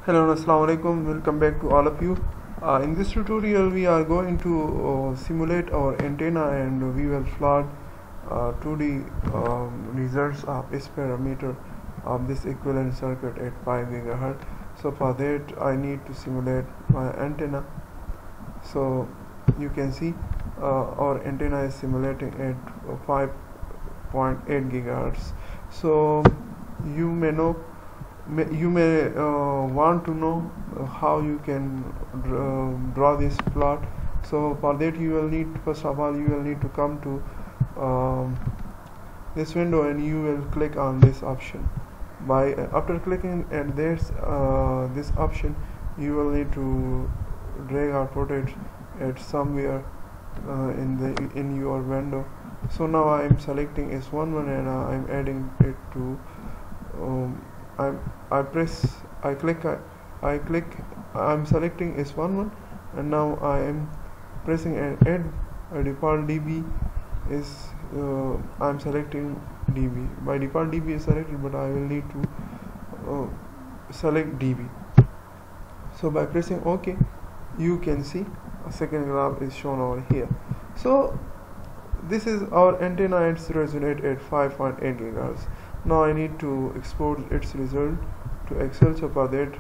Hello and assalamu alaikum, welcome back to all of you. In this tutorial we are going to simulate our antenna, and we will plot 2D results of S parameter of this equivalent circuit at 5 GHz. So for that I need to simulate my antenna. So you can see our antenna is simulating at 5.8 GHz. So you may want to know how you can draw this plot. So for that you will need, first of all, you will need to come to this window and you will click on this option. After clicking at this option, you will need to drag or put it at somewhere in your window. So now I am selecting S11 and I am adding it to I'm selecting S11, and now I am pressing add a default dB is I'm selecting dB. By default dB is selected, but I will need to select dB. So by pressing OK, you can see a second graph is shown over here. So this is our antenna. It's resonate at 5.8 GHz. Now I need to export its result to Excel. So for that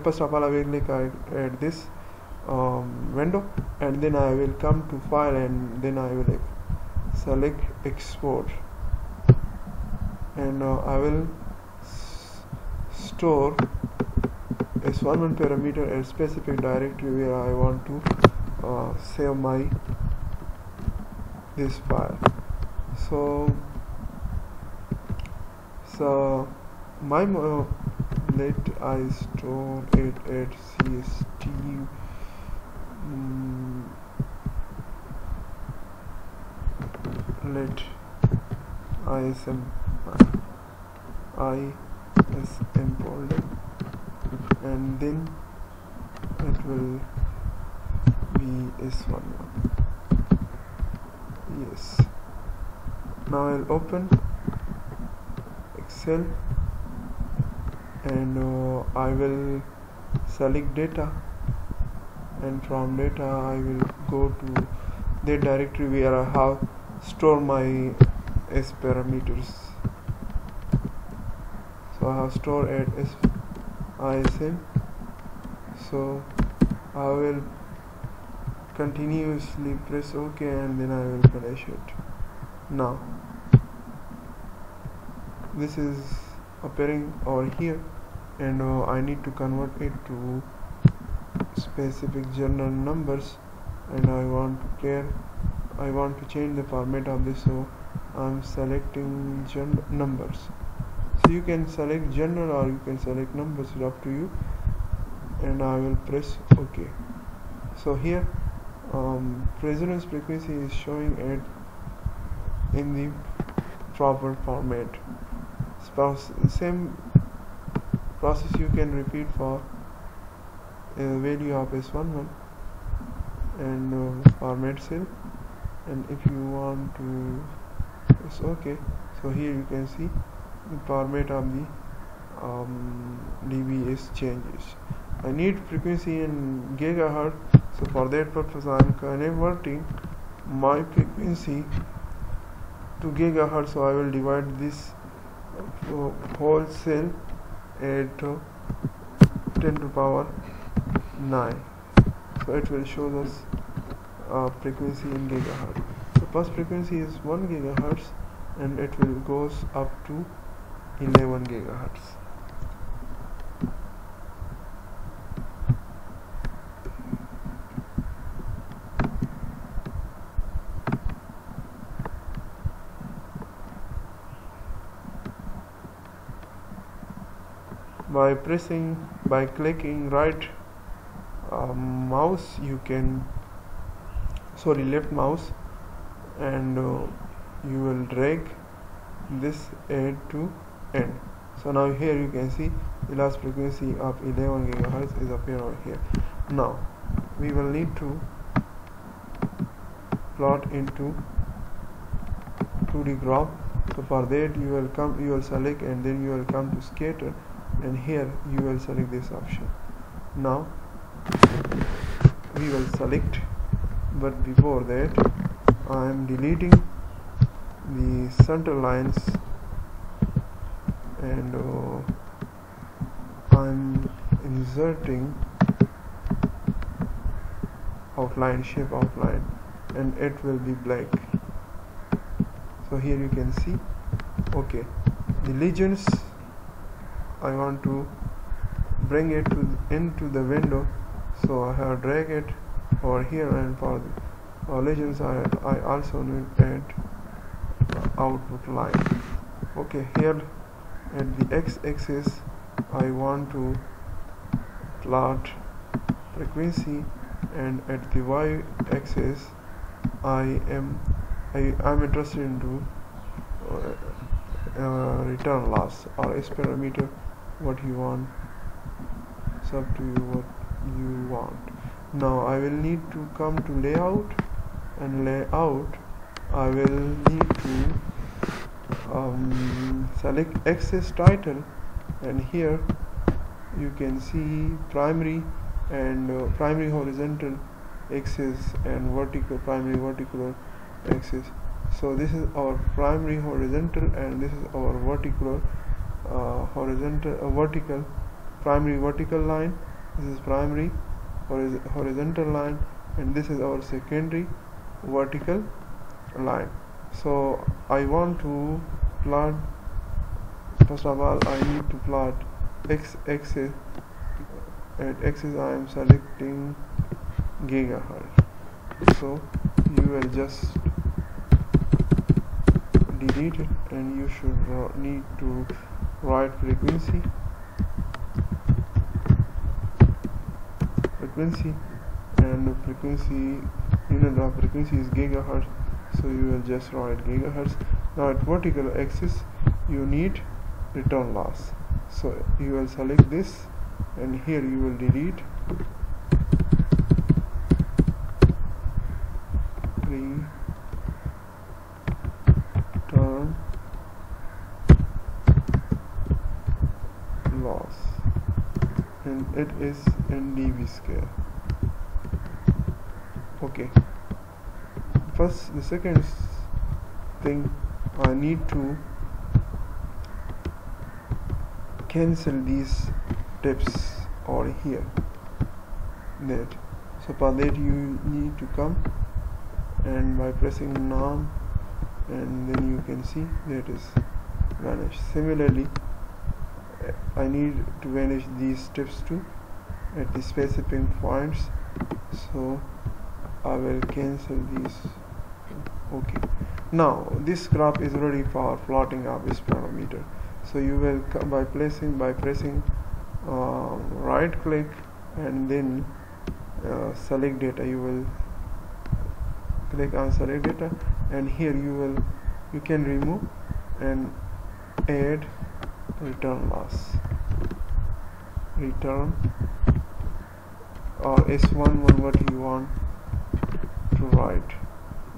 first of all I will click at this window, and then I will come to file, and then I will select export, and I will store S11 parameter at specific directory where I want to save this file. So let I store it at CST let ISM folder, and then it will be S11. Yes. Now I'll open Excel, and I will select data, and from data I will go to the directory where I have stored my S parameters. So I have stored at ISM. So I will continuously press OK, and then I will finish it. Now this is appearing over here, and I need to convert it to specific general numbers, and I want to change the format of this, so I'm selecting numbers. So you can select general or you can select numbers, it's up to you, and I will press OK. So here resonance frequency is showing it in the proper format. Same process you can repeat for a value of S11 and format cell, and if you want to press OK. So here you can see the format of the dB is changes. I need frequency in gigahertz, so for that purpose I am converting my frequency to gigahertz. So I will divide this whole cell at 10 to the power 9. So it will show us frequency in gigahertz. So first frequency is 1 GHz, and it will goes up to 11 GHz. By clicking right mouse, you can left mouse, and you will drag this add to end. So now here you can see the last frequency of 11 GHz is appear over here. Now we will need to plot into 2D graph. So for that you will select, and then you will come to scatter, and here you will select this option. Now we will select, but before that I am deleting the center lines and I'm inserting outline, shape outline, and it will be black. So here you can see, okay, the legends I want to bring it into the window, so I have drag it over here, and for the legends I also need add output line. Okay, here at the x-axis I want to plot frequency, and at the y-axis I'm interested into return loss or S parameter, what you want. It's up to you what you want. Now I will need to come to layout, and layout I will need to select axis title, and here you can see primary and primary horizontal axis and primary vertical axis. So this is our primary horizontal, and this is our vertical vertical primary vertical line. This is primary horizontal line, and this is our secondary vertical line. So I want to plot, first of all I need to plot x-axis. At axis I am selecting gigahertz, so you will just delete it, and you should need to write frequency, and the frequency, unit of frequency is gigahertz, so you will just write gigahertz. Now at vertical axis you need return loss, so you will select this, and here you will delete return loss, and it is in dB scale. Okay, first, the second thing, I need to cancel these tips over here. That, so for that you need to come, and by pressing none, and then you can see that is vanished. Similarly, I need to vanish these tips too at the specific points, so I will cancel these. Okay, now this graph is ready for plotting of this parameter. So you will come by pressing right click and then select data. You will click on select data, and here you can remove and add return loss, return or S11, what you want to write,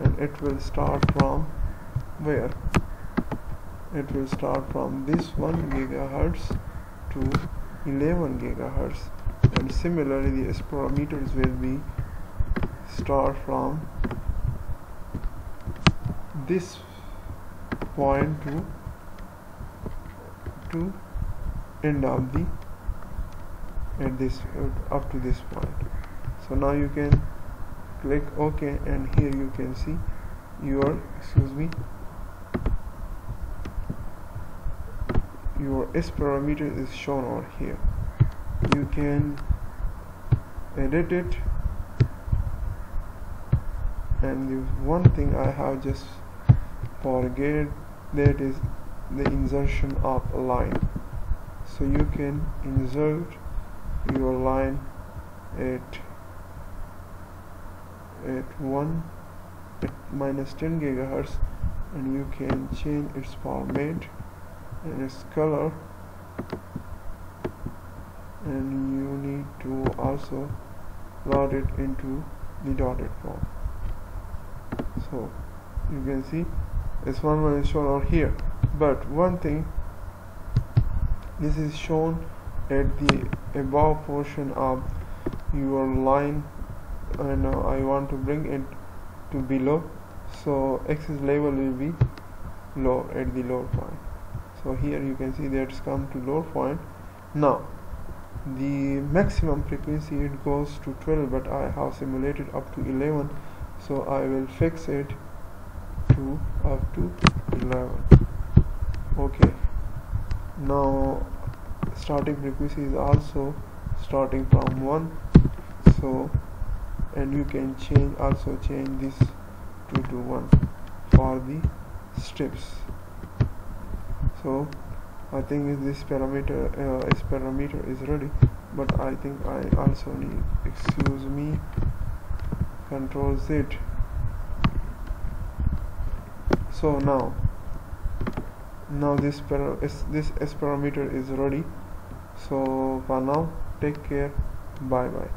and it will start from where? It will start from this 1 gigahertz to 11 gigahertz, and similarly the S parameters will be start from this point to end of the up to this point. So now you can click OK, and here you can see your S parameter is shown over here. You can edit it, and the one thing I have just forget, that is the insertion of a line. So you can insert your line at -10 gigahertz, and you can change its format and its color, and you need to also load it into the dotted form. So you can see S11 is shown over here, but one thing, this is shown at the above portion of your line, and I want to bring it to below, so axis level will be low at the lower point. So here you can see that it's come to lower point. Now the maximum frequency it goes to 12, but I have simulated up to 11, so I will fix it to up to 11. Okay, now starting frequency is also starting from 1, so, and you can change this to 1 for the steps. So I think this parameter is ready, but I think I also need, excuse me, Control Z. So now this S parameter is ready. So for now, take care, bye bye.